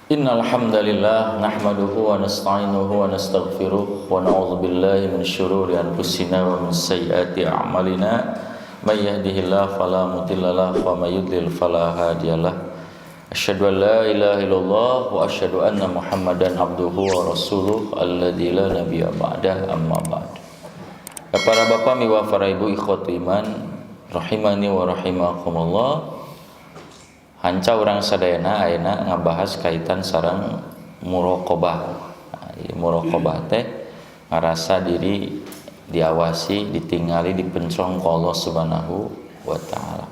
Innal hamdalillah nahmaduhu wa nasta'inuhu wa nastaghfiruh wa na'udzu billahi min syururi anfusina wa min sayyiati a'malina may yahdihillahu fala mudilla lahu wa may yudlil fala hadiyalah. Asyhadu an la ilaha illallah wa asyhadu anna Muhammadan abduhu wa rasuluh alladzi la nabiyya ba'dah, amma ba'd. Para bapak miwa para ibu ikhwatu iman rahimani wa rahimakumullah. Hanca urang sadayana ayeuna ngabahas kaitan sareng muraqabah. Muraqabah teh ngarasa diri diawasi, ditingali, dipencong ku Allah Subhanahu wa taala.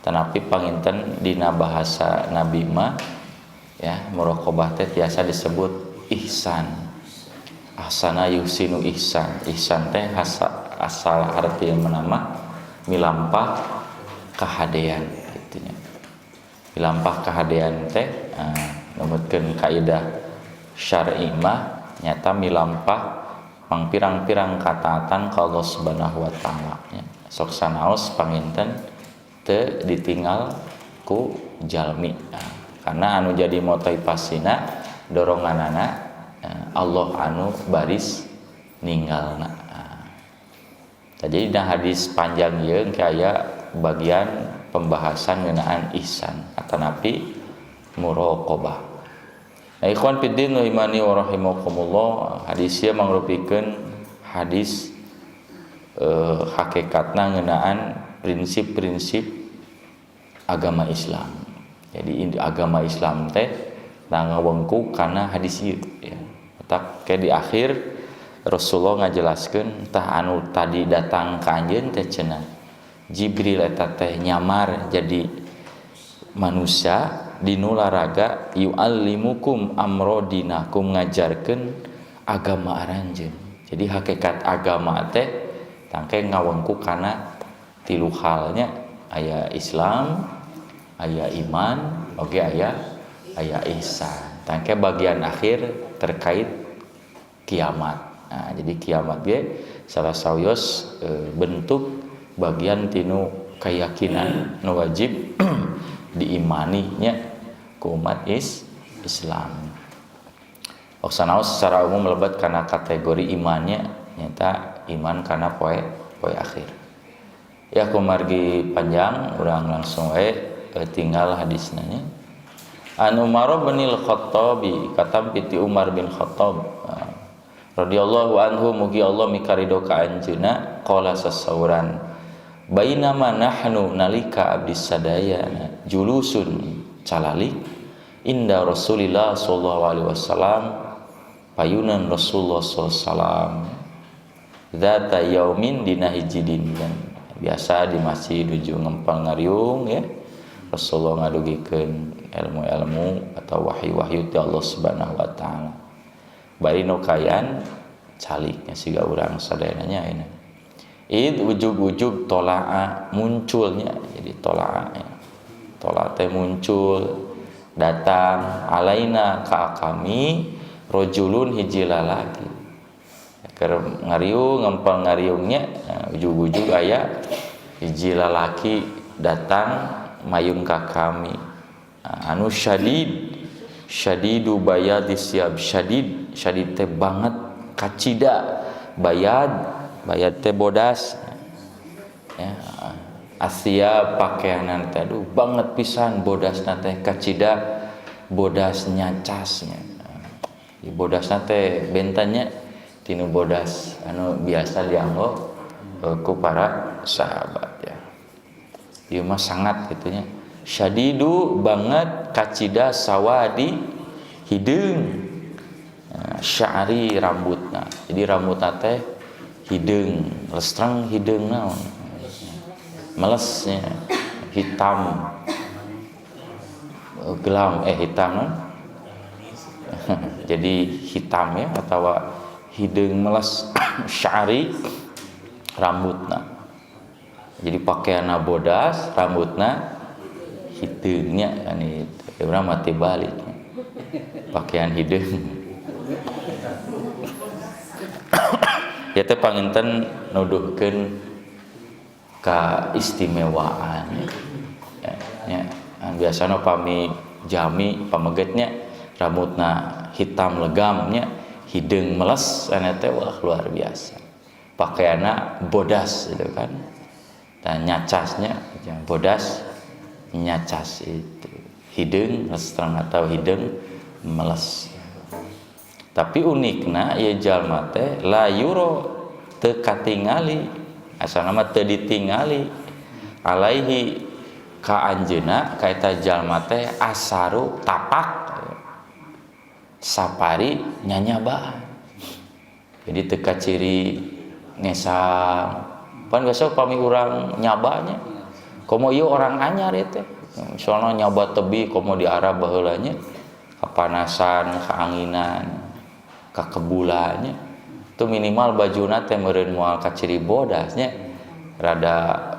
Tanapi panginten dina bahasa Nabi mah ya, muraqabah teh biasa disebut ihsan. Ahsana yusinu ihsan. Ihsan teh asal artinya nama milampah kahadean gitunya. Milampah kahadean teh numutkeun kaidah syar'i mah nyata milampah pangpirang-pirang kataatan ka Allah Subhanahu wa taala nya. Sok sanaos panginten teu ditinggal ku jalmi. Karena anu jadi motivasina doronganana Allah anu baris ninggalna. Jadi dah hadis panjang ieu kaya bagian pembahasan ngeunaan ihsan atanapi muraqabah. Nah, ikhwan fiddin wa imani wa rahimakumullah, hadis ieu mangrupikeun hadis hakikatna ngeunaan prinsip-prinsip agama Islam. Jadi agama Islam teh ngawengku kana hadis ieu ya. Tetap ke di akhir Rasulullah ngajelaskeun tah anu tadi datang ka anjeun teh cenah Jibril eta teh nyamar jadi manusia dinularaga yu'allimukum amrodinakum ngajarkeun agama aranjeun. Jadi hakikat agama teh tangke ngawengku kana tilu halnya, aya Islam, aya iman, oge aya ihsan. Tangke bagian akhir terkait kiamat. Nah, jadi kiamat ge salah sauyos bentuk bagian tinu keyakinan nu wajib diimaninya ku umat Islam. Oksanaos secara umum melebat karena kategori imannya nyata iman karena poe akhir. Ya kumargi panjang urang langsung tinggal hadisna nya. An Umar bin Al-Khattabi katam piti Umar bin Khattab radhiyallahu anhu mugi Allah mikarido ka anjeunna qala sasauran bainama nahnu nalika abdi sadaya julusun calalik inda Rasulillah sallallahu alaihi wasallam payunan Rasulullah sallallahu alaihi wasallam zata yaumin dina hiji dinten biasa di masjid nuju ngempal ngariung ya Rasulullah ngadugikeun ilmu-ilmu atau wahyu-wahyu ti Allah Subhanahu wa taala bari nu kayan caliknya siga urang sadayana nya ayeuna ujug-ujug tolaa munculnya, jadi tolaa ya. Tolaa teh muncul datang alaina ka kami rojulun hiji lalaki keur ngariung ngempal ngariungnya ujug-ujug aya hiji lalaki datang mayung ka kami anu syadidu bayadis siab syadid teh banget kacida bayad teh bodas ya asia pakaianan teh aduh banget pisan bodasna teh kacida bodas nyacasnya bodasna teh bentannya tinu bodas anu biasa dianggo ku para sahabat ya ieu mah sangat gitunya syadidu banget kacida sawadi hideung sya'ri rambutna jadi rambutna teh hideung lestreng hideung naon melesnya hitam gelam hitam non jadi hitam ya atau hideung meles sya'ri rambutna jadi pakaianna bodas rambutna hideungnya kan itu urang mati balik pakaian hideung ya teh panginten nuduhkeun kaistimewaan ya biasana pami jami pamegetnya rambutna hitam legamnya, hidung meles, ane teh wah luar biasa. Pakaianna bodas gitu kan. Dan nyacasnya bodas nyacas itu. Hidung restrang atau hidung meles. Tapi unikna ieu jalma teh la yuro teu katingali, asal nama teu ditingali alaihi ka anjeunna ka eta jalma teh asaru tapak sapari nyanyabaan. Jadi teu kaciri ngesang pan besok pami urang nyabanya komo ieu orang anyar ieu teh misalna nyaba tebi komo di arah baheulanya kapanasan kaanginan kakebulannya itu minimal bajuna teh meureun moal kaciri bodasnya rada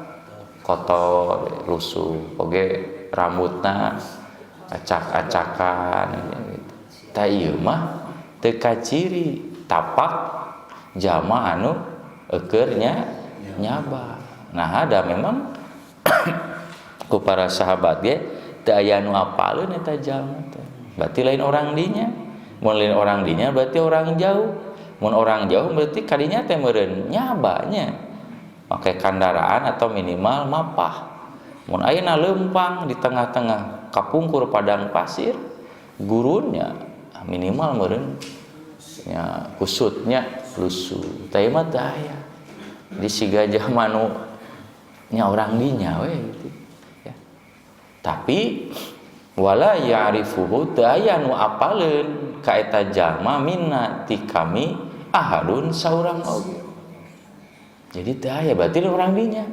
kotor lusuh oge rambutna acak-acakan gitu. Tah ieu mah teu kaciri tapak jalma anu eukeur nyaba. Nah ada memang ku para sahabat ge teu aya nu apaleun eta jalma teh. Berarti lain orang dinya. Mun lain orang dinya berarti orang jauh. Mun orang jauh berarti kadinya teh meureun nyabanya. Make kendaraan atau minimal mapah. Mun ayeuna leumpang di tengah-tengah kapungkur padang pasir, gurunnya minimal meureun nya kusutnya lusuh. Teh mah teh aya. Di siga manu nya orang dinya we gitu. Ya. Tapi wala ya'rifuhu teu aya nu apaleun ka eta jalma minna ti kami ahadun saurang oge. Jadi teu aya berarti orang dinya.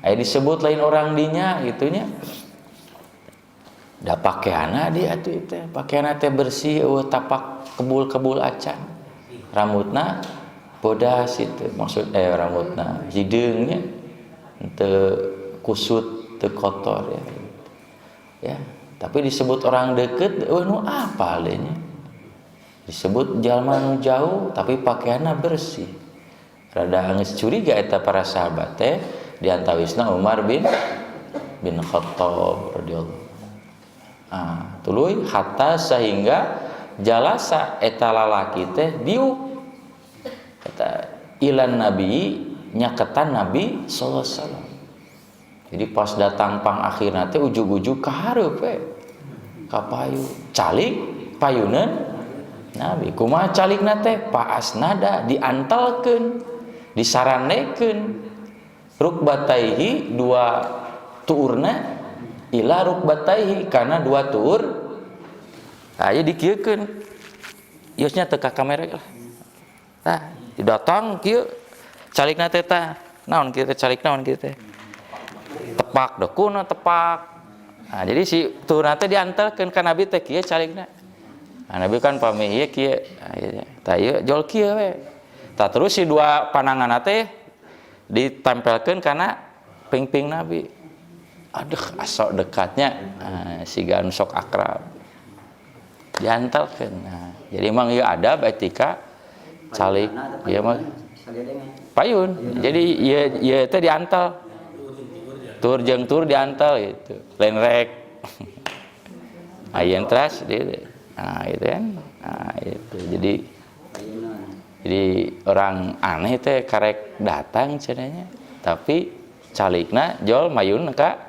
Aya disebut lain orang dinya gitunya. Da pakaianna di atuh teh, pakaianna teh bersih eueuh tapak kebul-kebul acan. Rambutna bodas itu maksud rambutna hideungnya teu kusut, teu kotor ya. Ya, tapi disebut orang deket, nu apa alenya? Disebut jalma nu jauh tapi pakaianna bersih. Rada geus curiga eta para sahabat teh di antawisna Umar bin Khattab radhiyallahu. Tuluy hatta sehingga jalasa eta lalaki teh diuk eta ilan nabi nyaketan Nabi sallallahu alaihi wasallam. Jadi pas datang pang akhirna teh ujug-ujug ka hareup we. Ka payu, calik payuneun Nabi. Kumaha calikna teh? Paasnada diantalkeun, disaranekeun. Rukbataihi dua tuurna ila rukbataihi kana dua tuur. Aya dikieukeun. Iosnya teu ka kamera lah. Tah, datang kieu calikna teh tah. Naon kieu teh calik naon kieu teh? Tepak dekuna tepak. Nah, jadi si turna teh diantelkeun ka Nabi teh kieu calikna. Nah, Nabi kan pami ieu kieu. Tah ieu jol kieu we. Tah terus si dua pananganna teh ditempelkeun kana ping-ping Nabi. Aduh, asok dekatnya siga anu sok akrab. Diantelkeun. Nah, jadi emang ieu adab etika calik ieu mah payun. Jadi ieu teh diantel. Tur jeung tur diantel gitu. Lain rek. Ayeun tras gitu. Nah, itu kan. Nah, itu. Jadi orang aneh teh karek datang cenanya. Tapi calikna jol mayun ka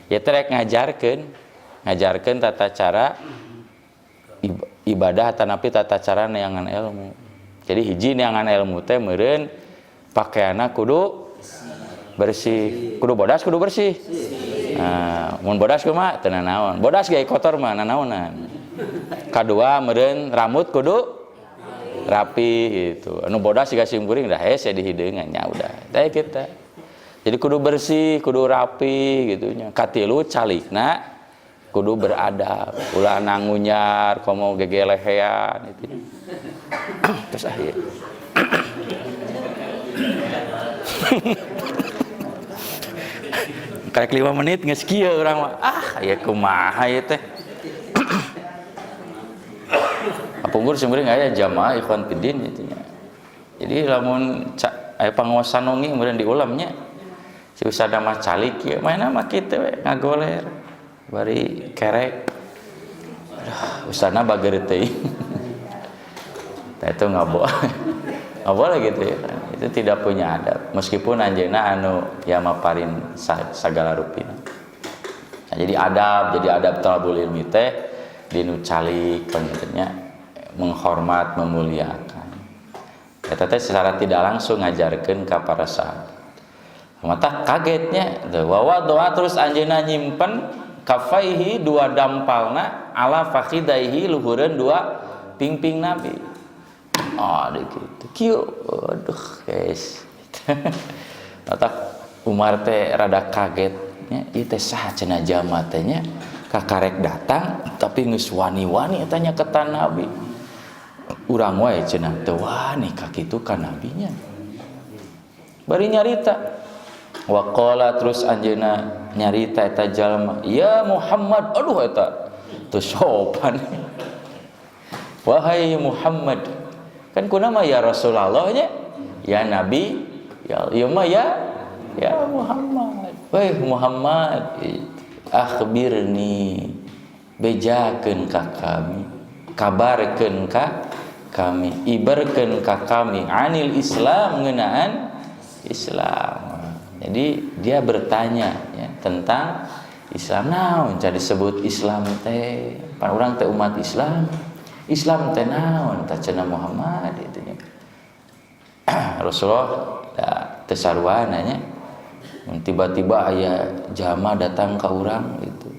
ya teh rek ngajarkeun tata cara ibadah tanapi tata cara neangan ilmu. Jadi hiji neangan ilmu teh meureun pakaianna kudu bersih, kudu bodas kudu bersih. Nah, mun bodas kumaha teu nanaon. Bodas ge kotor mah nanaonan. Kadua meureun rambut kudu rapi gitu. Anu bodas siga simkuring dah hese di hideungan nya udah. Teh kita. Jadi kudu bersih, kudu rapi gitu nya. Katilu calikna kudu beradab. Ulah nangunyar komo gegelehean itu. Terus akhir. Karek 5 menit geus kieu urang mah. Ya kumaha ieu teh. Apungkur simkuring aya jamaah ikhwan fiddin gitu nya. Jadi lamun aya panguasa nongi meureun diulamnya. Si usada mah calik kieu, mainna mah kitu we ngagoler. Bari kerek. Aduh. usahana bager teh. Nah, itu nggak boleh gitu ya. Itu tidak punya adab. Meskipun anjeunna anu ya maparin sagala rupina. Nah, jadi adab thalabul ilmi teh dinu calik pentingnya menghormat, memuliakan. Eta teh secara tidak langsung ngajarkeun ka para sahabat. Mata kagetnya, wawa doa terus anjeunna nyimpen kafaihi dua dampalna ala fakhidaihi luhureun dua pingping Nabi. Oh, gitu. Kieu, aduh, guys. Mata Umar teh rada kaget nya, ieu teh saha cenah jama teh nya kakarek datang tapi geus wani-wani eta nya ka Nabi. Urang wae cenah teu wani ka kitu ka nabinya. Bari nyarita. Wa qala terus anjeunna nyarita eta jalma, "Ya Muhammad." Aduh eta teu sopan. Wahai Muhammad. Kan kunama ya Rasulullah nya, ya Nabi, ya Muhammad. Wahai Muhammad, akhbirni, bejakeun ka kami, kabarkeun ka kami, ibarkeun ka kami anil Islam ngeunaan Islam. Jadi dia bertanya ya, tentang Islam. Naon jadi disebut Islam teh? Pan urang teh umat Islam. Islam teh naon? Ta cenah Muhammad itu nya. Rasulullah da teu saruana nya. Tiba-tiba aya jama datang ka urang gitu.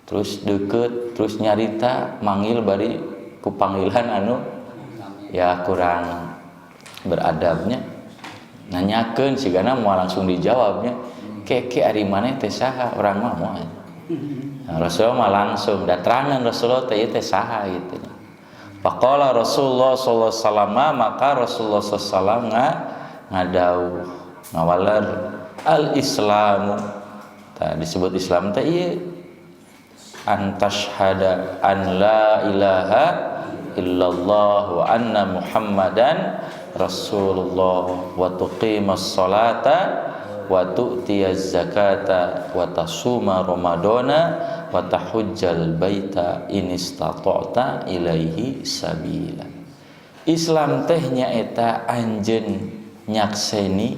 Terus deukeut, terus nyarita, manggil bari ku panggilan anu ya kurang beradabnya. Nanyakeun sigana moal langsung dijawabnya. Keke ari maneh teh saha? Urang mah moal. Nah, Rasulullah mah langsung daterangan Rasulullah teh ieu teh saha gitu. Faqala Rasulullah sallallahu alaihi wasallam, maka Rasulullah sallallahu alaihi wasallam ngadauh ngawalar al-islamu. Tah disebut Islam teh ieu antashhada an la ilaha illallah wa anna muhammadan rasulullah wa tuqimas salata wa tu'tiyaz zakata wa tasuma ramadana wa tahujjal baita in istata'ta ilaihi sabila. Islam teh nyaeta anjeun nyakseni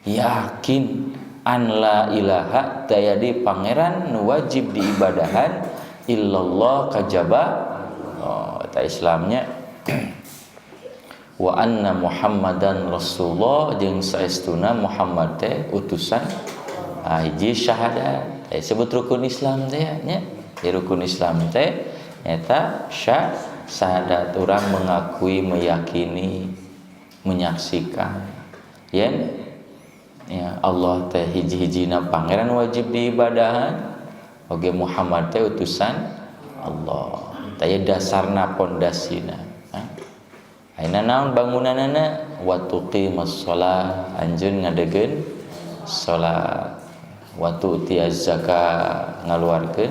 yakin an la ilaha tayadi pangeran nu wajib diibadahan illallah kajaba. Oh, eta Islamnya wa anna muhammadan rasulullah jeung saestuna Muhammad teh utusan. Hiji syahadat disebut rukun Islam teh nya. Di rukun Islam teh eta syahadat, orang mengakui, meyakini, menyaksikan yen ya Allah teh hiji-hijina pangeran wajib diibadahan, oge Muhammad teh utusan Allah. Taya dasarna pondasina. Ayeuna naon bangunanana? Wa tuqimus shalah, anjeun ngadegeun salat. Wa tu'tiyaz zakat, ngaluarkeun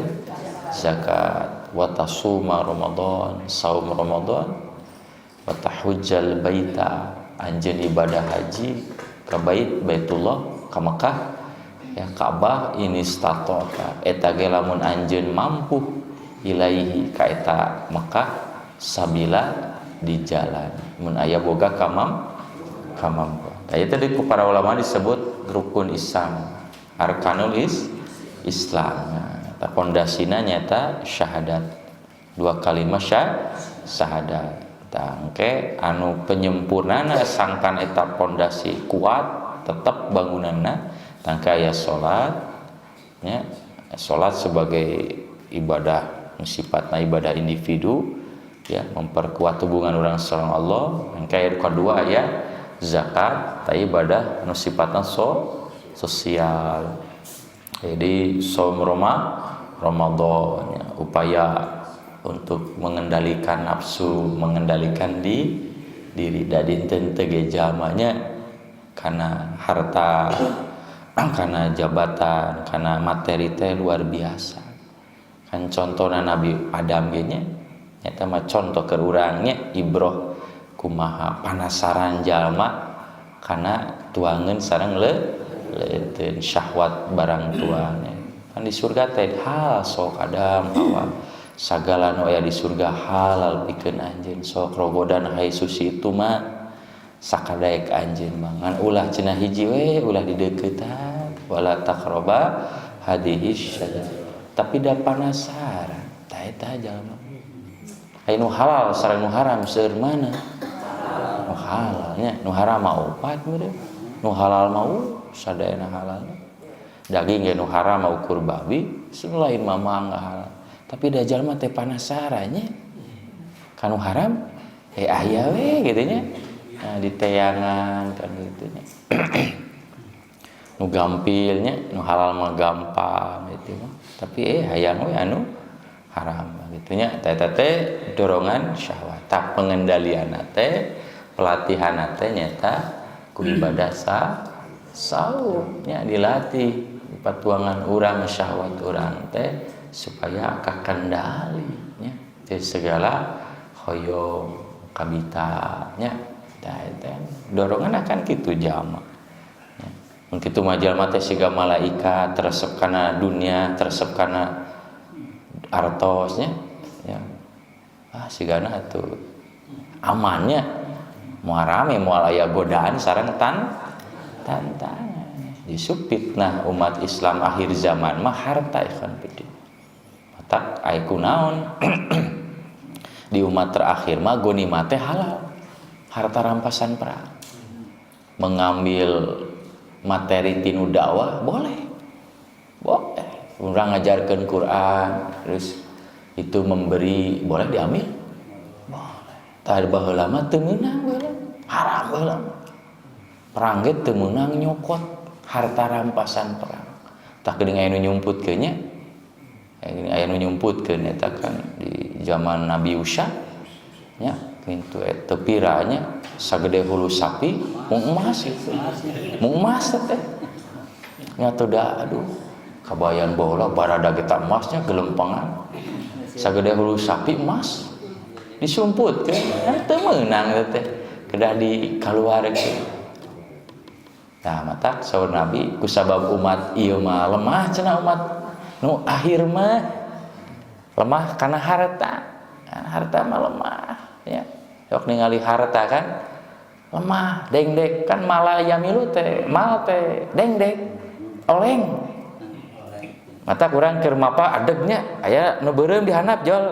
zakat. Wa tasuma Ramadan, saum Ramadan. Wa tahujjal baita, anjeun ibadah haji ka Baitullah ka Makkah ya Ka'bah ini statota eta ge lamun anjeun mampu ilaihi ka eta Makkah sabila di jalan mun aya boga kamampu. Aya tadi ku para ulama disebut rukun Islam, arkanul Islam. Nah, pondasina nyata syahadat. Dua kalimat syahadat. Tangke anu penyempurnana sangkan eta pondasi kuat tetap bangunanna tangke aya salat nya. Salat sebagai ibadah sifatna ibadah individu ya, memperkuat hubungan orang sareng Allah. Yang kedua ya zakat, ta ibadah anu sifatna sosial. Jadi saum Ramadan ya, upaya untuk mengendalikan nafsu, mengendalikan diri dari teu jamanya karena harta, karena jabatan, karena materi teh luar biasa. Kan contohna Nabi Adam ge nya eta mah contoh ke urangnya ibroh kumaha panasaran jalma kana tuangeun sareng leuteun syahwat barang tuanya. Kan di surga teh hal sok Adam Hawa Sagala nu aya di surga halal pikeun anjeun. Sok rogodan hai susi itu mah sakadaek anjeun mah. Ngan ulah cenah hiji we ulah di deuketan wala taqraba hadhihi syajar. Tapi da panasaran tah eta jalma. Aya nu halal sareng nu haram seueur mana? Nu halal nya, nu haram mah opat meureun. Nu halal mah sadayana halal. Daging ge nu haram mah ukur babi, sunu lain mah mangga halal. Tapi da jalma teh penasaran nya. Kanu haram aya we kitu nya. Nah, di teangan kan gitu nya. Nu gampil nya, nu halal mah gampang gitu mah. Tapi hayang we anu haram gitu nya. Eta teh dorongan syahwat. Tak pengendalian teh pelatihan teh nyata ku ibadah saum nya dilatih patuangan urang syahwat urang teh supaya kakendali nya teh segala hoyong kabita nya tah eta dorongan akan kitu jalma nya mun kitu mah jalma teh siga malaikat teresep kana dunia teresep kana artos nya ya sigana atuh amannya moal rame moal aya godaan sareng tantangan disupit. Nah umat Islam akhir zaman mah harta ikhwan fillah tak aya kunaon di umat terakhir mah gonimah teh halal harta rampasan perang mengambil materi tinu dakwah boleh urang ngajarkeun Quran terus itu memberi boleh diambil boleh tah baheula mah teu meunang baheula haram baheula perang ge teu meunang nyokot harta rampasan perang tah geuning aya nu nyumputkeun nya aya nu nyumputkeun eta kan di zaman Nabi Yusha nya kitu teu piranya sagede hulu sapi mung emas itu mung emas teh nya teu da aduh kabayan baheula barada kita emasnya gelempangan sagede hulu sapi emas disumputkeun teu meunang teh kedah dikaluarkeun. Nah mata saur Nabi kusabab umat ieu mah lemah cenah umat nu akhir mah lemah karena harta mah lemah ya sok ningali harta kan lemah dengdek kan malayamilu teh mal teh dengdek oleng mata kurang keur mapa adegnya aya nu beureum dihandap jol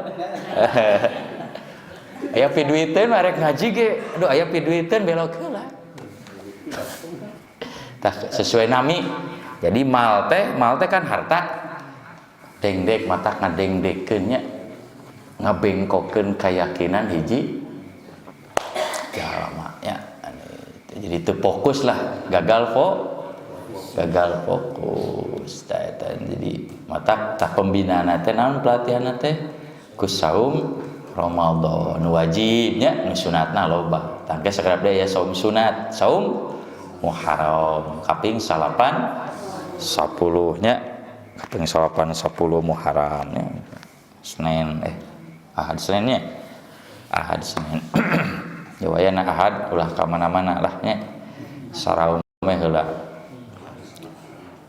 aya piduiteun arek ngaji ge aduh aya piduiteun belok heula tah sesuai nami jadi mal teh kan harta dengdek mata ngadengdekeun nya ngabengkokeun keyakinan hiji jalma nya jadi teu fokus lah gagal fokus tah eta jadi mata tah pembinaana teh naon pelatihan teh ku saum Ramadan wajib nya nu sunatna loba tah ge sakedap deui ya saum sunat saum Muharram kaping 8 10 nya kaping 8 10 Muharram nya Senin Ahad Seninnya Ahad Senin ya wayana Ahad ulah ka mana-mana lah nya saraum meh heula.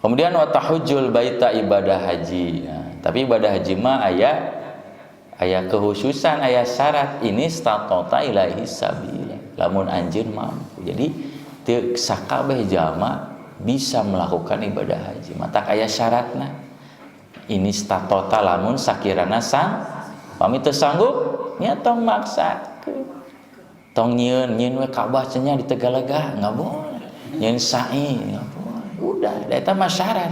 Kemudian wa tahujjul baita ibadah haji. Nah, tapi ibadah haji mah aya kekhususan aya syarat ini statota ilahi sabila lamun anjeun mampu. Jadi teu sakabeh jalma bisa melakukan ibadah haji mata aya syaratna ini statota lamun sakirana sang pami teu sanggup nya tong maksakeun tong nyieun we Ka'bah cenah di Tegalega enggak boleh nyieun sa'i enggak boleh udah eta mah syarat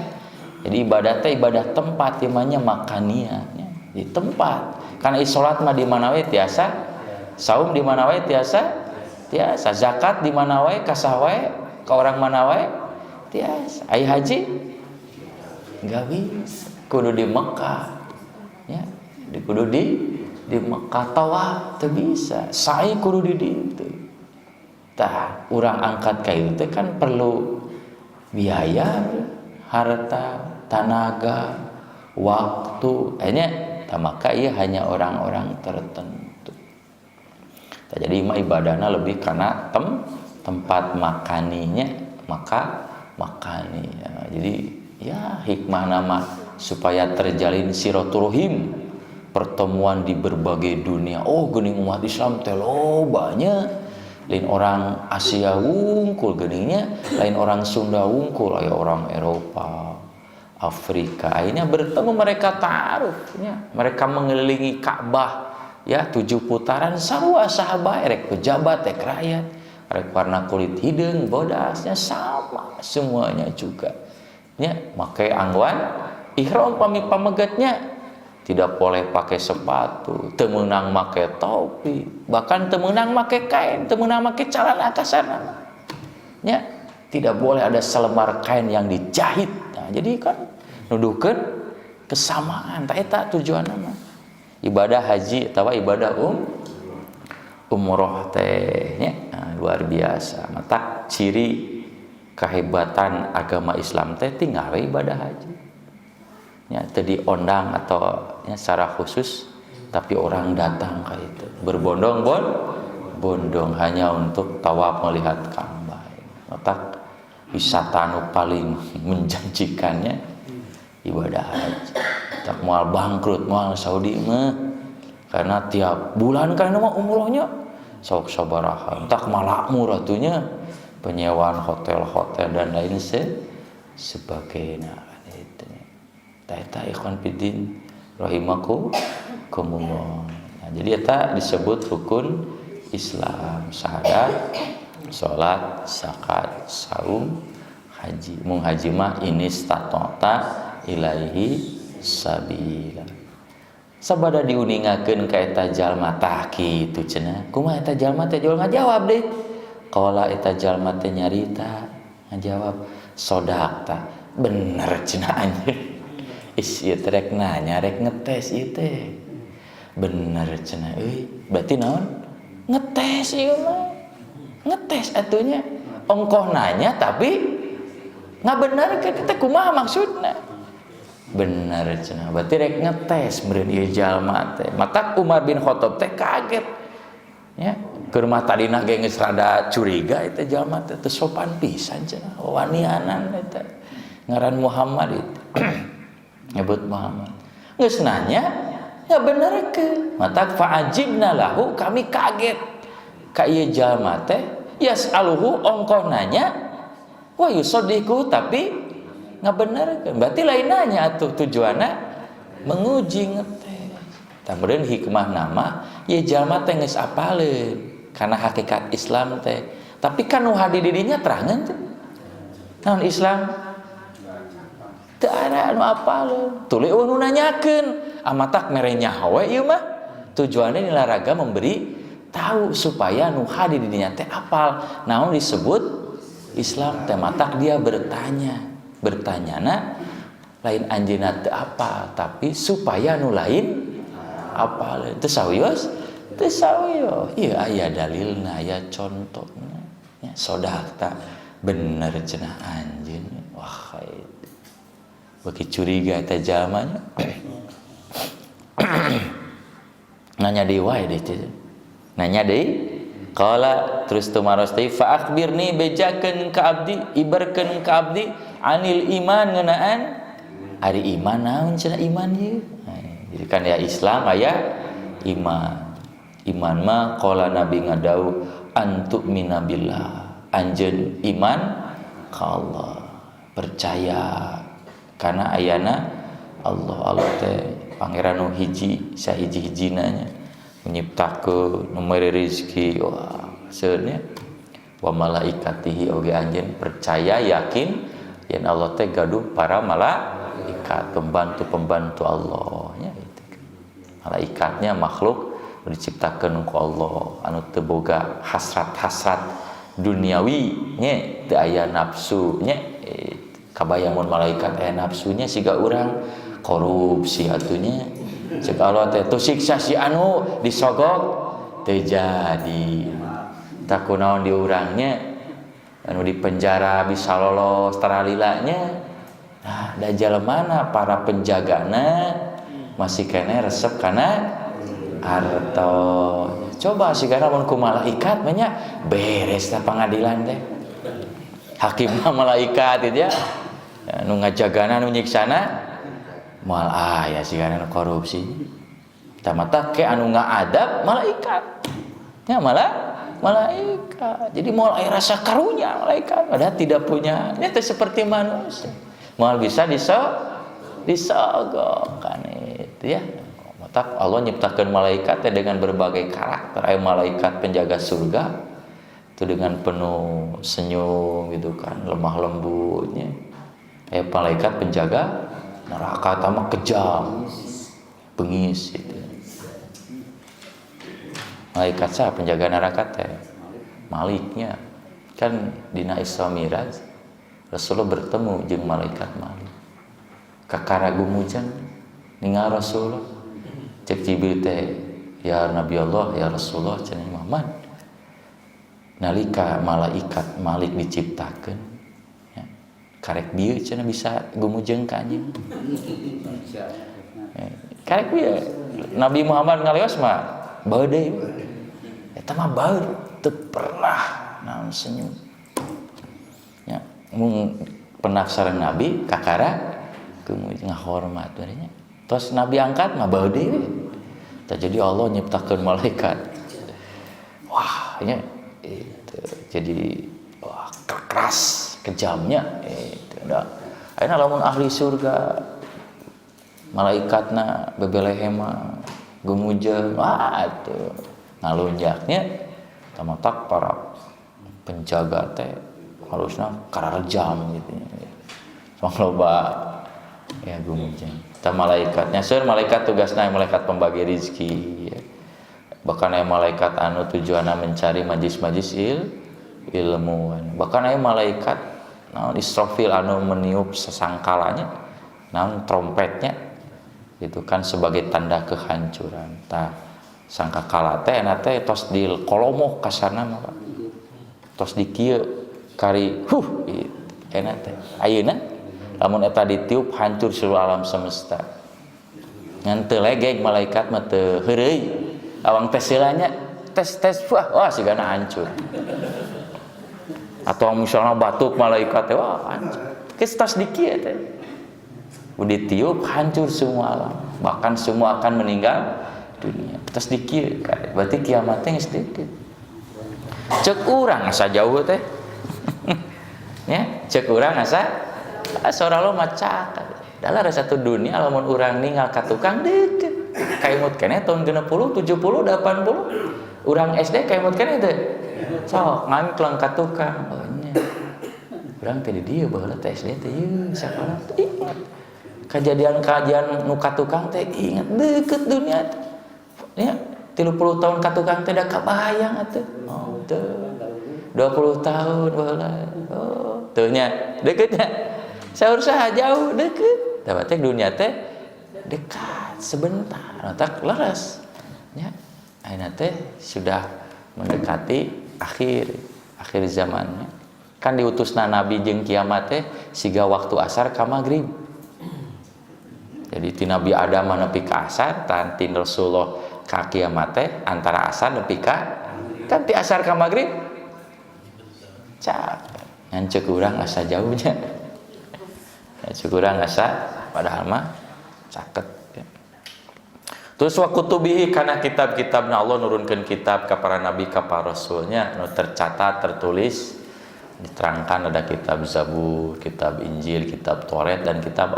jadi ibadah teh ibadah tempat imanya makanianya di tempat karena salat mah di mana we tiasa saum di mana we tiasa zakat di mana wae ka sawae ka orang mana wae tiasa ai haji enggak bisa kudu di Mekah ya kudu di Mekah tawaf teu bisa sa'i kudu di ditu tah urang angkat ka ieu teh kan perlu biaya harta tenaga waktu nya tah maka ieu hanya orang-orang tertentu. Jadi ibadahnya lebih karena tempat makaninya makani ya. Jadi ya hikmah nama supaya terjalin silaturahim pertemuan di berbagai dunia. Oh, geuning umat Islam teh banyak. Lain orang Asia wungkul geuningnya, lain orang Sunda wungkul, aya orang Eropa, Afrika. Akhirnya bertemu mereka ta'arufnya. Mereka mengelilingi Ka'bah ya 7 putaran sarua sahabat rek pejabat rek rakyat, rek warna kulit hideung bodasnya sama semuanya juga. Ya, make angguan ihram pamegetnya tidak boleh pakai sepatu, teu meunang make topi, bahkan teu meunang make kain, teu meunang make calana kasana. Ya, tidak boleh ada selembar kain yang dijahit. Nah, jadi kan nuduhkeun kesamaan tah eta tujuanna mah. Ibadah haji atawa ibadah umroh teh nya luar biasa. Mata ciri kehebatan agama Islam teh tinggal ibadah haji. Ya, tadi ondang atau ya, secara khusus, tapi orang datang ke itu berbondong-bondong hanya untuk tawaf melihat Ka'bah. Otak wisata anu paling menjanjikannya ibadah haji. Tak moal bangkrut moal Saudi mah karena tiap bulan kan mah umrohnya sok sabaraha. Tak malakmur atunya penyewaan hotel-hotel dan lain sebagainya. Eta ikhwan fiddin rahimakumullah. Nah, jadi eta disebut rukun Islam, syahadat, salat, zakat, saum, haji. Mung haji mah ini statota ilaihi sabila. Sabada diuningakeun ka eta jalma tah kitu cenah. Kumaha eta jalma teh jual ngajawab deui. Qala eta jalma teh nyarita ngajawab sodaqta. Bener cenah anjeun. Ieu teh rek nanya rek ngetes ieu teh. Bener cenah euy. Berarti naon? Ngetes ieu mah. Ngetes atunya. Ongkoh nanya tapi ngabenerkeun teh kumaha maksudna? Bener cenah. Berarti rek ngetes meureun ieu jalma teh. Mata Umar bin Khattab teh kaget. Ya, keur mah tadina ge geus rada curiga eta jalma teh teu sopan pisan cenah. Wanianan eta. Ngaran Muhammad itu. Nyebut Muhammad. Geus nanya, ya bener ke. Mata fa'ajibna lahu, kami kaget. Ka ieu jalma teh yas'aluhu ongkoh nanya wa yusaddiqu tapi ngabenerkeun. Berarti lain nanya atuh tujuanna menguji ngetes. Tamreun hikmah nama ieu jalma teh geus apaleun kana hakikat Islam teh. Tapi kan nu hadi di dinya terangeun teh. Naon Islam? Teu ada anu apaleun. Tuluy nu nanyakeun, amatak mere nyaho we ieu mah. Tujuannya nilaraga memberi tahu supaya nu hadi di dinya teh apal. Naon disebut Islam teh matak dia bertanya. Bertanyana lain anjeunna teu apal, tapi supaya nu lain apal. Teu sawios? Teu sawios. Ieu aya dalilna, aya contona. Ya, sodaqta. Bener cenah anjeun. Wah, bagi curiga eta jalmanya. Nanya deui wae deh teh. Nanya deui. Qala terus tumaros teh fa akhbirni bejakeun ka abdi, ibarkeun ka abdi anil iman ngeunaan ari iman naon cenah iman ieu. Jadi kan ya Islam aya iman. Iman mah qala Nabi ngadau antuk minabillah. Anjeun iman ka Allah. Percaya karena ayana Allah teh pangeran nu hiji sahiji-hijina nya menyiptakeun nu mere rezeki wah seueur nya wa malaikatihi oge anjeun percaya yakin yen Allah teh gaduh para malaikat pembantu-pembantu Allah nya itu. Malaikatnya makhluk diciptakeun ku Allah anu teu boga hasrat-hasrat duniawi nya teu aya nafsu nya. Kabayang mun malaikat aya nafsunya siga urang korupsi atunya. Ceuk Allah teh tu siksa si anu disogok teu jadi. Tak kunaon di urangnya anu di penjara bisa lolos taralilanya. Nah, da jalemana para penjagana masih kene resep kana harta. Coba sigana mun ku malaikat mah nya beres ta pangadilan teh. Hakimna malaikat itu ya. Nu ngajagana nu nyiksana moal aya sigana korupsi. tamata ke anu ngaadab malaikat nya malaikat. Jadi moal aya rasa karunya malaikat padahal tidak punya nya teh seperti manusia moal bisa disogok kan itu ya. Mata Allah nyiptakeun malaikat teh dengan berbagai karakter. Aya malaikat penjaga surga itu dengan penuh senyum gitu kan, lemah lembutnya. Malaikat penjaga neraka tama kejam, bengis itu. Malaikat sah penjaga neraka teh Maliknya kan dina Isra Miraj Rasulullah bertemu jeung malaikat Malik. Kakara gumujan ningal Rasulullah cek Jibril teh ya Nabi Allah ya Rasulullah cenah Muhammad nalika malaikat Malik diciptakeun ya, karek dieu cenah bisa gumujeng ka anjeun. Karek dieu Nabi Muhammad ngaleos mah bae deui. Eta mah bae teu pernah naon senyum. Ya, mun pernah sareng Nabi kakara gumujeng ngahormat we nya. Tos Nabi angkat mah bae deui. Tah jadi Allah nyiptakeun malaikat. Wah, nya itu jadi wah keras kejamnya itu da ayeuna lamun ahli surga malaikatna bebelehema gumujeng itu ngalunjaknya tamatak para penjaga teh harusna kararejam gitu ya sok loba ya gumujeng tah malaikatnya seueur malaikat tugasna malaikat pembagi rezeki ya. Bahkan aya malaikat anu tujuanna mencari majlis-majlis ilmu. Bahkan aya malaikat naon Israfil anu meniup sesangkalanya naon trompetnya itu kan sebagai tanda kehancuran. Tah sangkakala teh eta teh tos dikolomoh kasarna mah tos dikieu kari eta teh ayeuna lamun eta ditiup hancur seluruh alam semesta. Ngan teu legeg malaikat mah teu heureuy. Awang tes silanya tes wah sigana hancur. Atau misalnya batuk malaikat teh wah hancur. Geus tos dikieu teh. Ditiup hancur semua alam. Bahkan semua akan meninggal dunia. Tos dikieu berarti kiamat teh geus deukeut. Ceuk urang asa jauh teh. Ya, ceuk urang asa sora lo macak. Dalam satu dunia lamun urang ninggal ka tukang deukeut. Kaimut keneh tahun 60, 70, 80 urang SD kaimut keneh teh sok ngangkleng ka tukang oh nya urang teh di dieu baheula teh SD teh ieu sakola teh ingat kejadian nu ka tukang teh ingat deukeut dunia teh nya 30 tahun ka tukang teh da kabayang atuh oh teu 20 tahun baheula oh teu nya deukeut nya saur saha jauh deukeut tah teh dunia teh dekat sebentar, tak leres. Ya, ayeuna teh sudah mendekati akhir zamannya. Kan diutusna Nabi jeung kiamat teh siga waktu asar ka magrib. Jadi ti Nabi Adam nepi ka asar, tan ti Rasulullah ka kiamat teh antara asar nepi ka kan ti asar ka magrib. Cak, ngan ceuk urang asa jauhnya. Ceuk urang asa padahal mah caket ya. Terus wa kutubihi kana kitab-kitabna Allah nurunkeun kitab ka para nabi ka para rasulnya nu tercatat tertulis diterangkan ada kitab Zabur, kitab Injil, kitab Taurat dan kitab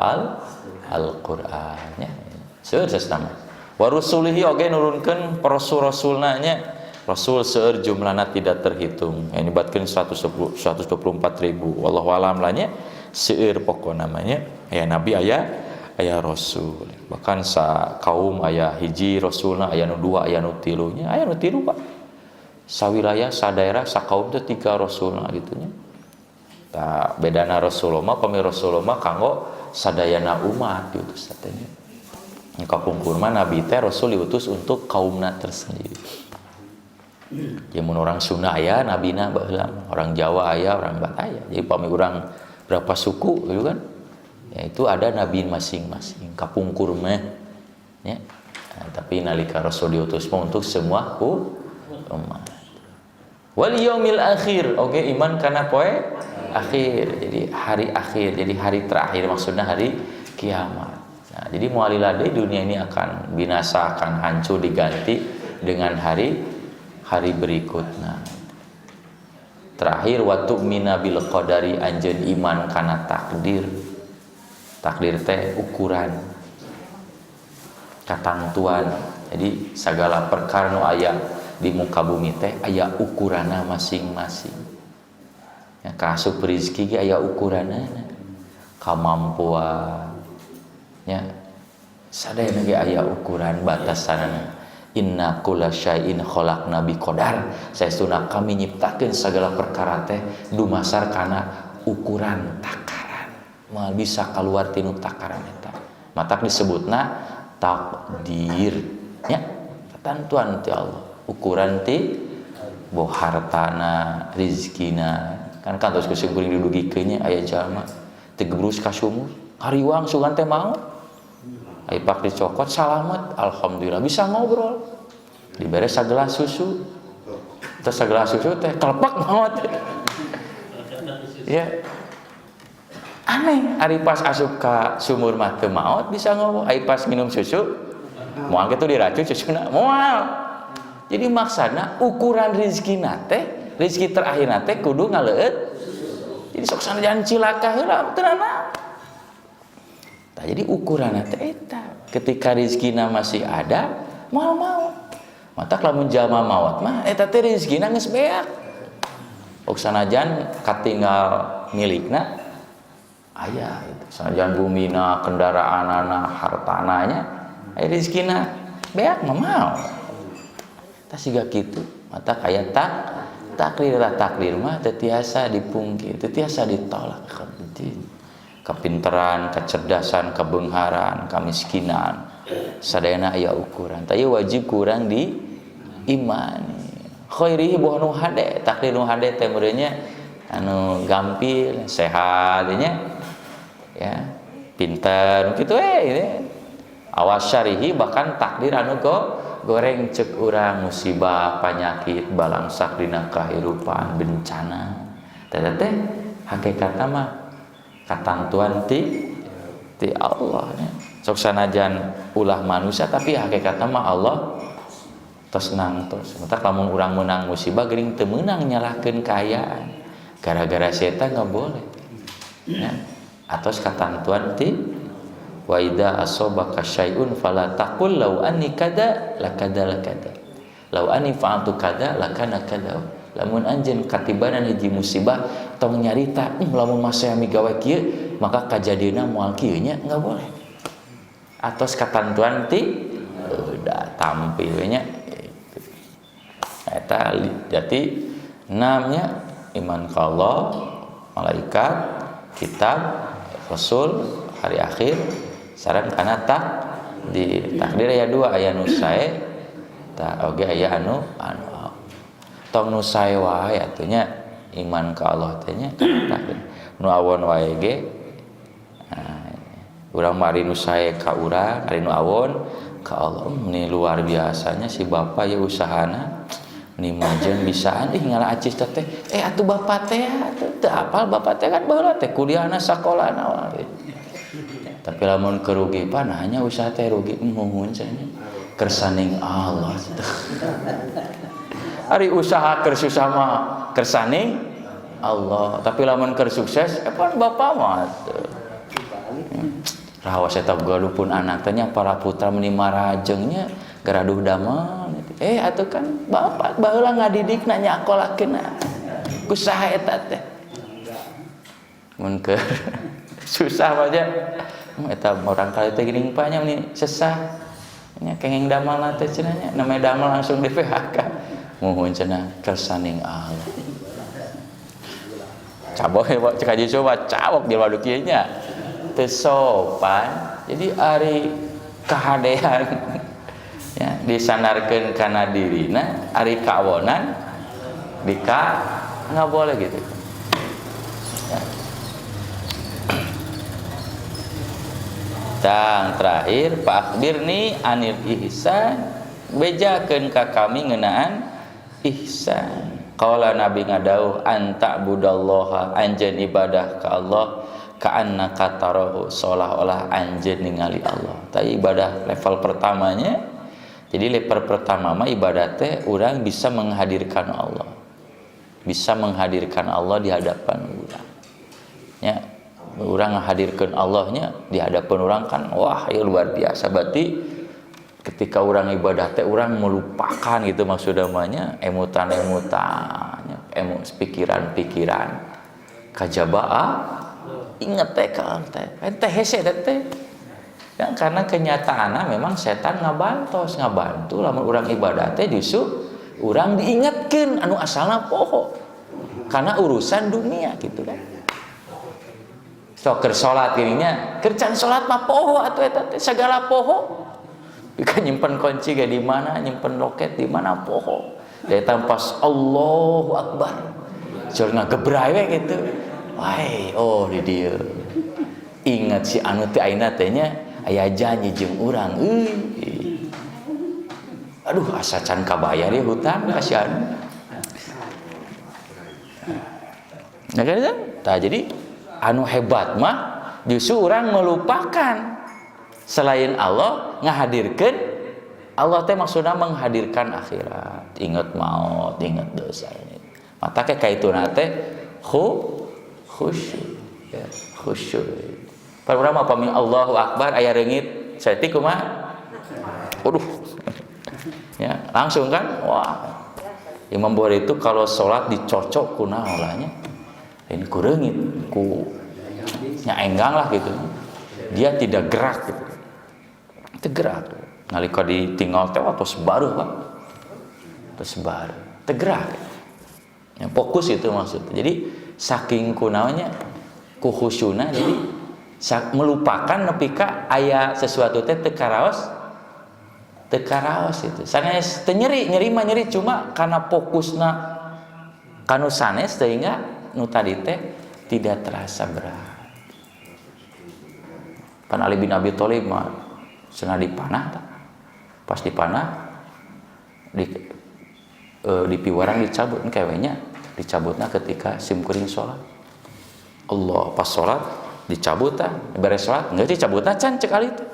Al-Qur'an nya. Seueur sasana. Wa rusulihi oge nurunkeun rasul-rasulna nya. Rasul seueur jumlahna tidak terhitung. Ini batkeun 124.000. Wallahu alam lah nya seueur pokona namanya aya nabi aya rasul. Bahkan sa kaum aya hiji rasulna aya nu dua aya nu tilunya aya nu tilu Pak. Sawilayah sa daerah sa kaum teh 3 rasulna gitu nya. Tah bedana rasulullah mah pami rasulullah mah kanggo sadayana umat diutus teh nya. Kapungkur mah nabi teh rasul diutus untuk kaumna tersendiri. Ya mun orang Sunda aya nabina baheula, orang Jawa aya, orang Batak aya. Jadi pami urang berapa suku gitu kan. Ya itu ada nabi masing-masing kapungkur mah ya. Nah, tapi nalika rasul diutus mah untuk semua umat. Wal yaumil akhir oke iman kana poe akhir. Jadi hari akhir, jadi hari terakhir maksudnya hari kiamat. Nah, jadi mualilade dunia ini akan binasa, akan hancur, diganti dengan hari berikutnya. Terakhir waktu mina bil qadari, anjeun iman kana takdir. Takdir teh ukuran, katantuan. Jadi segala perkara nu aya di muka bumi teh aya ukurana masing-masing. Ya, kasuk rezeki ge aya ukuranna, kamampuan. Ya, sadayana ge aya ukuran batasanna. Inna kulla syai'in khalaqna biqadar. Saestuna kami nyiptakeun segala perkara teh dumasar kana ukuran takaran. Moal bisa kaluar tinu takaran eta. Matak disebutna takdir. Ya, ketentuan ti Allah. Ukuran ti boh hartana, rezekina. Kan kantos kuring kuring didugikeun nya aya jalma teu gebrus ka sumur, hariwang sugan teh maot. Ai pak dicokot salamet, alhamdulillah bisa ngobrol. Dibere sagelas susu. Terus sagelas susu teh kelepak maot. Ya. Aneh, ari pas asup ka sumur mah teu maot bisa ngobrol. Ai pas minum susu moal kitu diracun susuna moal. Jadi maksana ukuran rezekina teh, rezeki terakhirna teh kudu ngaleueut. Jadi sok sanajan cilaka heula teu naon. Nah, jadi ukuranna teh eta. Ketika rezekina masih ada, moal maot. Matak lamun jalma maot mah eta teh rezekina geus beak. Ok sanajan katinggal milikna aya itu. Sanajan bumina, kendaraanana, hartana nya aya rezekina beak mah maot. Tah siga kitu, matak aya takdir mah teu tiasa dipungkir, teu tiasa ditolak. Kepinteran, kecerdasan, kebeungharan, kamiskinan, sadayana aya ukuran. Tah wajib kurang di iman. Khairihi boh nu hade, takdir nu hade teh meureunnya anu gampil, sehat nya. Ya, pinter kitu Awas syarihi bahkan takdir anu goreng cek urang musibah, penyakit, balangsak dina kahirupan, bencana. Teh hakikatna mah katantuan ti Allah nya. Sok sanajan ulah manusia tapi hakikatna mah Allah tos nangtos. Matak lamun urang menang musibah geuning teu meunang nyalahkeun kaayaan. Gara-gara setan enggak boleh. Ya. Atos katantuan ti wa idza asabaka syai'un fala taqul law anni kada lakada law anni fa'altu kada lakana kada. Lamun anjeun katibanan hiji musibah tong nyarita lamun masaya migawe kieu maka kajadianna moal kieu nya enggak boleh. Atos katantuan ti udah tampil nya gitu. Eta jadi namanya iman ka Allah, malaikat, kitab, rasul, hari akhir, sareng kana di takdir aya dua, aya nu sae tah oge aya anu tong nu sae wae atuh nya iman ka Allah teh nya takdir. Nu awon wae ge urang mari nu sae ka urang, ari nu awon ka Allah. Ini luar biasanya si bapa ya usahana ni majen bisaan ngalah acis teh atuh bapa teh teu apal bapa teh kan baheula teh kuliahna sakolana wae. Tapi lamun kerugi pan hanya usaha teh rugi muhun cenah kersaning Allah. Ari usaha keur susah mah kersaning Allah, tapi lamun keur sukses pan bapa mah teu. Raos eta galupun anak teh nya para putra meuni marajengnya garaduh damel. Atuh kan bapak baheula ngadidik nanya akolakeun ku saha eta teh. Mun keur susah aja eta orang kali teh geuning panya meni sesah nya kenging damelna teh cenah nya namanya damel langsung di PHK. Muhun cenah kersaning Allah. Cabok cek aja coba cabok di waduk kieu nya teu sopan. Jadi ari kahadean ya disandarkeun kana dirina, ari kawonan enggak boleh gitu. Ya. Tang terakhir fakbirni anil ihsan, bejakeun ka kami ngeunaan ihsan. Qala Nabi ngadauh anta budallaha anjeun ibadah ka Allah ka'annaka tarahu, seolah-olah anjeun ningali Allah. Tapi ibadah level pertamanya, jadi level pertama mah ibadah teh urang bisa menghadirkan Allah. Bisa menghadirkan Allah di hadapan urang. Ya, urang menghadirkan Allahnya di hadapan urang kan wah ya luar biasa. Berarti ketika orang ibadah teh orang melupakan gitu maksudnya namanya emutan-emutannya, pikiran-pikiran kajabaa inget teh kan teh hese teh ya, karena kenyataannya memang setan ngabantu lamun orang ibadah teh justru orang diingatkan anu asalna poho karena urusan dunia gitu kan. So keur salat gininya keur can salat mah poho atuh eta teh segala poho. Bika nyimpen kunci ge di mana, nyimpen loket di mana poho. Eta pas Allahu Akbar. Jor ngagebrai we gitu. Wai, oh di dieu. Ingat si anu teh ayeuna teh nya aya janji jeung urang euy. Aduh asa can kabayar ya hutang kasihan. Nah kan? Tah jadi anu hebat mah justru urang melupakan selain Allah ngahadirkan Allah teh maksudna menghadirkan akhirat, ingat maut, ingat dosa ini. Mata ke kaituna teh khusyuk ya, khusyuk. Parurang mah pami Allahu Akbar aya reungit saeutik kumaha? Waduh. Ya, langsung kan? Wah. Imam Bukhari itu kalau sholat dicocok ku naon lahnya? Ini ku reungit, ku nya enggang lah gitu. Dia tidak gerak gitu. Tegerak nalika ditinggal teh tos baru Pak tos baru tegerak ya, fokus itu maksudnya. Jadi saking kunaonnya ku khusyuna jadi melupakan nepi ka aya sesuatu teh teu karaos itu sanes teu nyeri mah nyeri cuma karena fokusna kanu sanes sehingga nu tadi teh tidak terasa berat. Pan Ali bin Abi Thalib mah cenah dipanah, pas dipanah di piwarang dicabut kewenya dicabutna ketika simkuring sholat. Allah pas sholat dicabut beres sholat nggak dicabutna can cek kali itu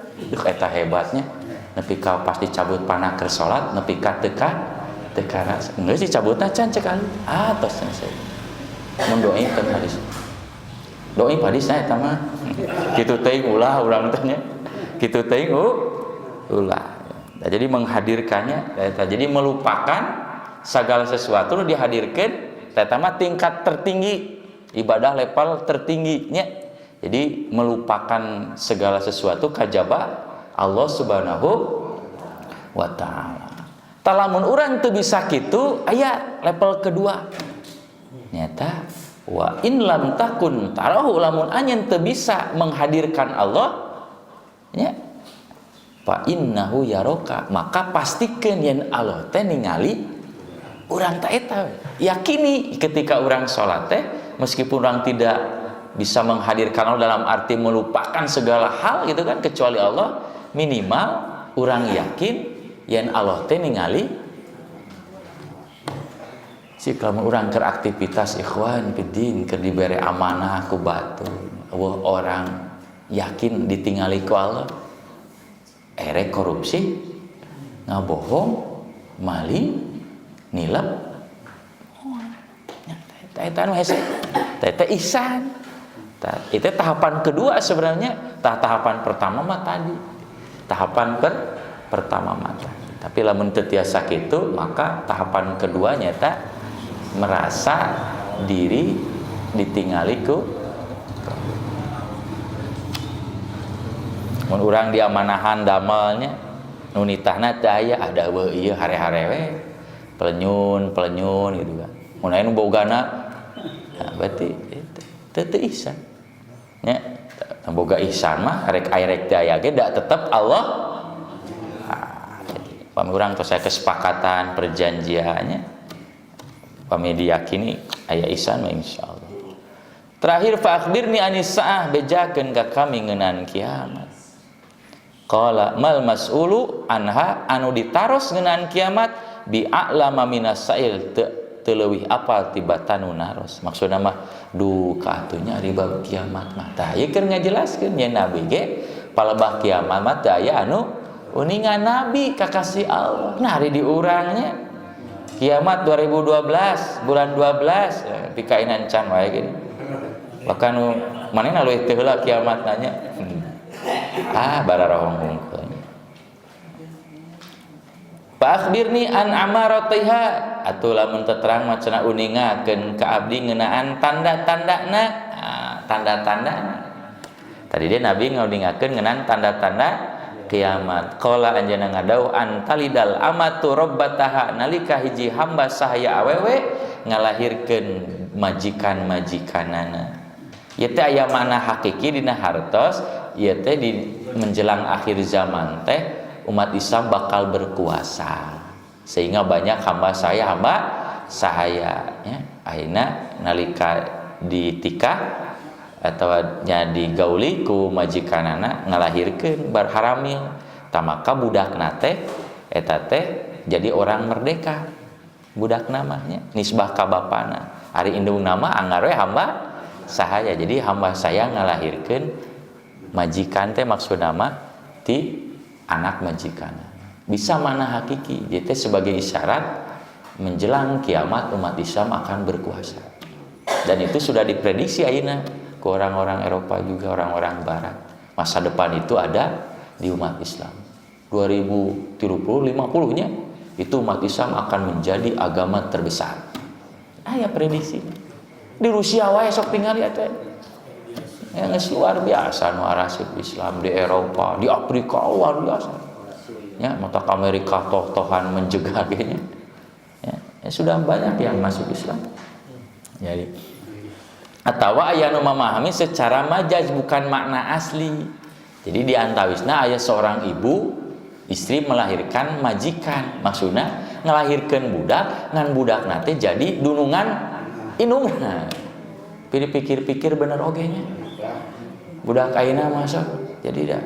eta hebatnya nepi ka pas dicabut panah keur sholat nepi ka teka rasa nggak dicabutna can cek kali tos saya mun doi teh hadis doi hadis eta mah kitu teuing ulah urang teh nya kitu teuing ulah. Nah, jadi menghadirkannya jadi melupakan segala sesuatu nu dihadirkeun eta mah tingkat tertinggi ibadah level tertingginya. Jadi melupakan segala sesuatu kajaba Allah Subhanahu wa taala. Talamun urang teu bisa kitu aya level kedua. Nyata wa in lam takun tarahu lamun anjeun teu bisa menghadirkan Allah ya fa innahu yaraka maka pastikeun yen Allah teh ningali urang teh eta yakini ketika urang salat teh meskipun urang tidak bisa menghadirkan Allah dalam arti melupakan segala hal gitu kan kecuali Allah minimal urang yakin yen Allah teh ningali si kalau urang keur aktivitas ikhwan fiddin keur dibere amanah ku batu orang yakin ditinggali ku Allah erek korupsi ngabohong maling nilap eta anu hese eta ihsan itu tahapan kedua sebenarnya tahapan pertama mah tadi tahapan pertama mah tapi lamun teu tiasa kitu maka tahapan kedua nyata merasa diri ditinggali ku mun urang diamanahan damelnya nu nitahna teh aya ada we ieu hare-hare we pelenyun gitu kan mun aya nu bogana ya berarti teu ihsan nya boga ihsan mah arek teh aya ge da tetep Allah pami urang tos aya kesepakatan perjanjiannya pami diyakini aya ihsan mah insyaallah. Terakhir fa akhbirni anis saah bejakeun ka kami ngeunaan kiamat. Qala mal mas'ulu anha anu ditaros ngeunaan kiamat bi a'lama minas sa'il teu leuwih apal tibatan naros. Maksudna mah ka atunya ari bab kiamat mah. Tah ieu keur ngajelaskeun nya nabi ge palebah kiamat mah teu aya anu uningan nabi kakasih Allah. Nah ari di urangnya kiamat 2012 bulan 12 pikainan can wae gini. Bahkan manehna leuwih teu heula kiamat nanya. Bararahong hungkul. Fa akhbirni an amaratiha atuh lamun teu terang macana uningakeun ka abdi ngeunaan tanda-tandana. Tanda-tandana. Tadi dia Nabi nguningakeun ngeunaan tanda-tanda kiamat. Qala anjeunna ngadau antalidal amatu rabbataha nalika hiji hamba sahaya awewe ngalahirkeun majikan-majikanana. Ieu teh aya makna hakiki dina hartos, ieu teh di menjelang akhir zaman teh umat Islam bakal berkuasa sehingga banyak hamba sahaya ya. Akhirnya nalika ditikah atau nya digauli ku majikanana ngalahirkeun berharamil tamaka budakna teh eta teh jadi orang merdeka budak namanya nisbah ka bapana ari indung nama anggar we hamba sahaya jadi hamba saya ngalahirkeun majikan teh maksud nama ti anak majikan bisa mana hakiki jadi sebagai isyarat menjelang kiamat umat Islam akan berkuasa dan itu sudah diprediksi ayeuna ke orang-orang Eropa juga orang-orang Barat masa depan itu ada di umat Islam 2030-50 nya itu umat Islam akan menjadi agama terbesar ya prediksi di Rusia wae sok tingali atuh yang luar biasa nu arasip Islam di Eropa, di Afrika luar biasa. Ya, mata Amerika toh-tohan menjegal gini. Ya, sudah banyak yang masuk Islam. Jadi atawa aya nu memahami secara majaz bukan makna asli. Jadi di antawisna aya seorang ibu istri melahirkan majikan. Maksudna ngelahirkeun budak ngan budakna teh jadi dunungan indungna. Pikir-pikir bener oge nya. Budak ayeuna masuk jadi dah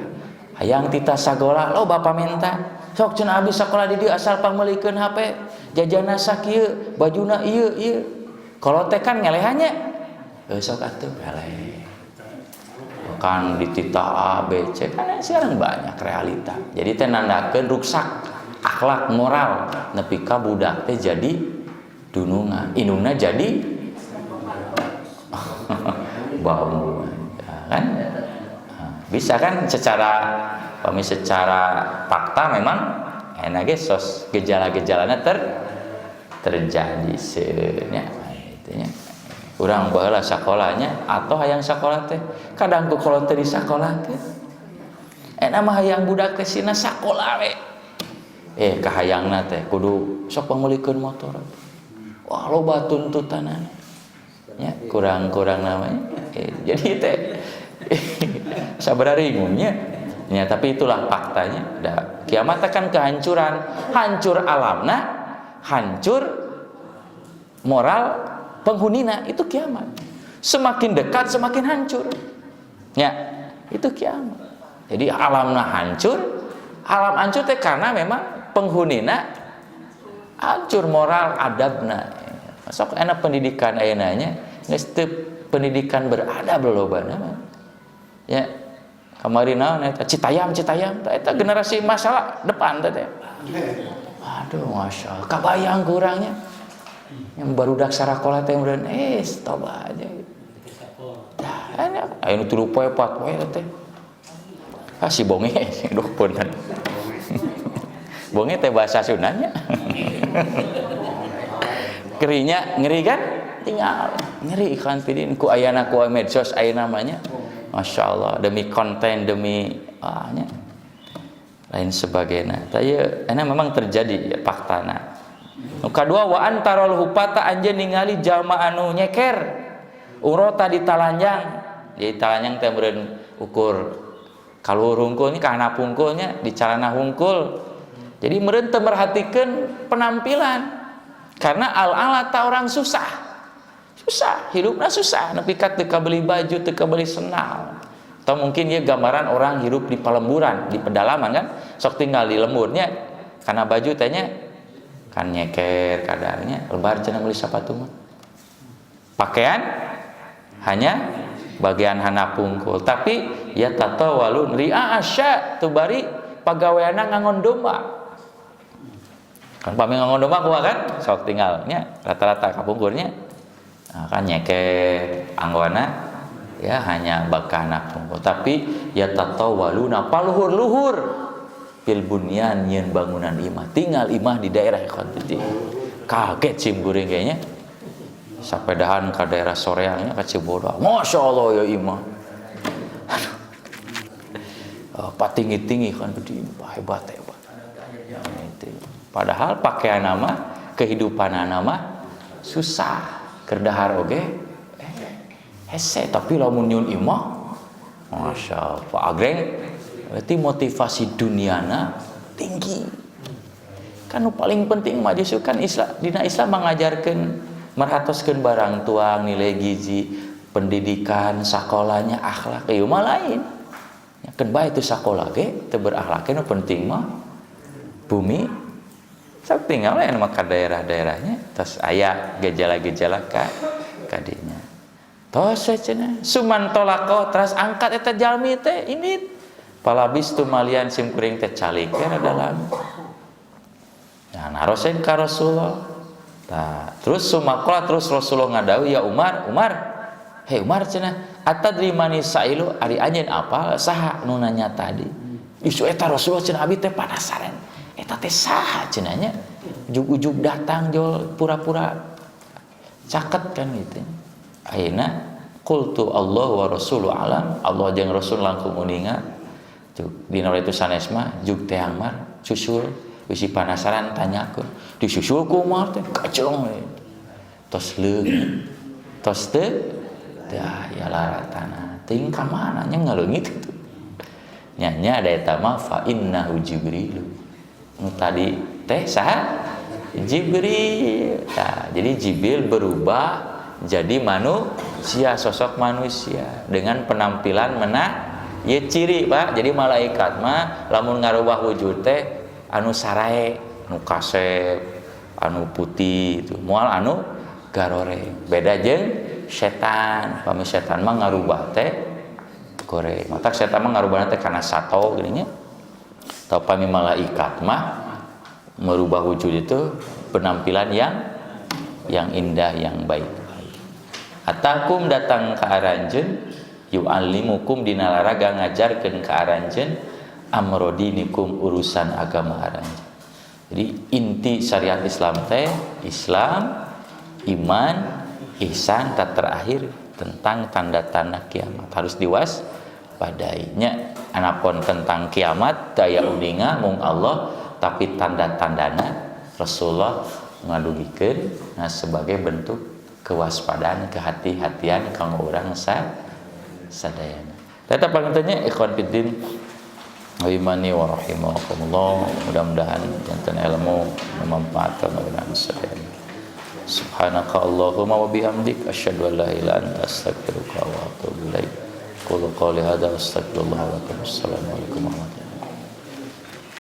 hayang tita sagola lo bapak minta sok cenah abdi sakola di dieu asal pameulikeun HP jajana sakieu bajuna ieu kalau teh kan ngelehannya sok atuh eleh kan di tita A B C kan sekarang banyak realita jadi teh nandakeun ruksak akhlak moral nepi ka budak teh jadi dunungan indungna jadi bau kan bisa kan secara fakta memang enak sos gejala-gejalanya terjadi sebenarnya itunya urang baheula sakolanya atau hayang sakola teh kadang ku kolot teh di sakola teh mah hayang budak teh sina sakola we kahayangna teh kudu sok pamulikeun motor wah loba tuntutanana ya kurang namanya jadi teh sabaraha ringunnya ya tapi itulah faktanya kiamat akan kehancuran hancur alamna hancur moral penghunina itu kiamat semakin dekat semakin hancur ya itu kiamat jadi alamna hancur alam hancur teh karena memang penghunina hancur moral adabna sok enak pendidikan ayeuna nya geus teu pendidikan beradab lolobana mah ya kemarin naon eta Citayam eta generasi masalah depan teh aduh masyaallah kabayang kurangnya yang barudak sarakola teh mudahan toba aja dah aya nu 3 poe 4 poe teh si bonge duh punten bonge teh bahasa Sundanya kerinya ngeri kan tinggal ngeri iklan pidin ku ayana ku medsos aya namanya Masya Allah demi konten demi lain sebagainya tapi ini memang terjadi ya, faktana kedua wa antarul hupata anjeun ningali jalma anu nyeker urota di talanjang jadi talanjang teh meureun ukur kaluhur hungkulnya kana pungkulnya di calana hungkul jadi meureun teu merhatikeun penampilan karena al-ala ta orang susah hidupnya susah nepi ka teu kabeli baju teu kabeli sendal atau mungkin ya gambaran orang hidup di pelemburan di pedalaman kan sok tinggal di lemburnya karena baju tanya kan nyeker kadarnya lebar cenah meuli sapatu mah. Pakaian hanya bagian handap pungkul, tapi ya tatawalun ri'a asya tu bari pagaweana ngangon domba. Kan pami ngangon domba kumaha kan sok tinggalnya rata-rata kapungkurnya. Nah, kan nyeker anggona ya hanya bagian handap pungkul, tapi ya tatawaluna paluhur-luhur fil bunyan nyeun bangunan imah. Tinggal imah di daerah ikhwan titik. Kaget cim guring kayaknya. Sapedahan ke daerah soreangnya ke Cibodas. Masya Allah ya imah. Aduh. Patinggi-tinggi kan gede, hebat. Padahal pakaian nama, kehidupan nama susah. Kerdahar oge. Hese tapi lamun nyun imah. Masya Allah. Pak Agreng berarti motivasi duniana tinggi. Kan paling penting mah justru kan Islam, dina Islam mengajarkan merhatoskeun barang tuang, nilai gizi, pendidikan, sakolanya, akhlak, ieu mah lain. Yakeun bae itu sakola ge teu berakhlakna penting mah bumi. Sok tinggal aya mah ka daerah-daerahnya, tos aya gejala-gejala ka dinya. Tos cenah suman tolako terus angkat eta jalmi teh ini palabis tu malian sim kuring teh calik kana dalam. Nah, narosen ka Rasulullah. Nah, terus sumakola terus Rasulullah ngadawi ya Umar, hei Umar cenah, atadri mani sailu ari anjeun apa saha nu nanya tadi. Isu eta Rasulullah cenah abi teh penasaran. Eta teh saha cenah nya? Ujug-ujug datang jol pura-pura caket kan gitu. Ayeuna qultu Allah wa rasulu alam, Allah jeung Rasul langkung uninga. Dina itu sanes mah jug teh Umar susul bisi penasaran tanyakeun disusul ku Umar teh kacong we tos leungit tos teu dah ya laratana teuing ka mana nya ngaleungit kitu nya ada eta mah fa innahu jibril nu tadi teh saha Jibril. Nah, jadi Jibril berubah jadi manusia, sosok manusia dengan penampilan ya ciri Pak. Jadi malaikat mah lamun ngarubah wujud teh anu sarae, anu kasep, anu putih itu, moal anu garore. Beda jeung setan. Pami setan mah ngarubah teh goreng. Matak setan mah ngarubahna teh kana sato gini nya. Tau pami malaikat mah merubah wujud itu penampilan yang indah, yang baik-baik. Atakum datang ka aranjeun yu'allimukum dinalaraga ngajarkeun ka aranjeun amrodinikum urusan agama aranjeun. Jadi inti syariat Islam teh Islam, iman, ihsan, tak terakhir tentang tanda-tanda kiamat harus diwaspadainya. Anapun tentang kiamat daya uninga mung Allah, tapi tanda-tandana Rasulullah ngadugikeun sebagai bentuk kewaspadaan, kehati-hatian kanggo urang sadayana. Tetap pangintennya ikhwan fiddin Wimani wa rahimakumullah. Mudah-mudahan jantan ilmu memanfaatkan orang sadayana. Subhanaka Allahumma wa bihamdik asyhadu an la ilaha illa anta astaghfiruka wa atubu ilaik. Qul qawli hadza astaghfirullah wa lakum. Assalamualaikum warahmatullahi wabarakatuh.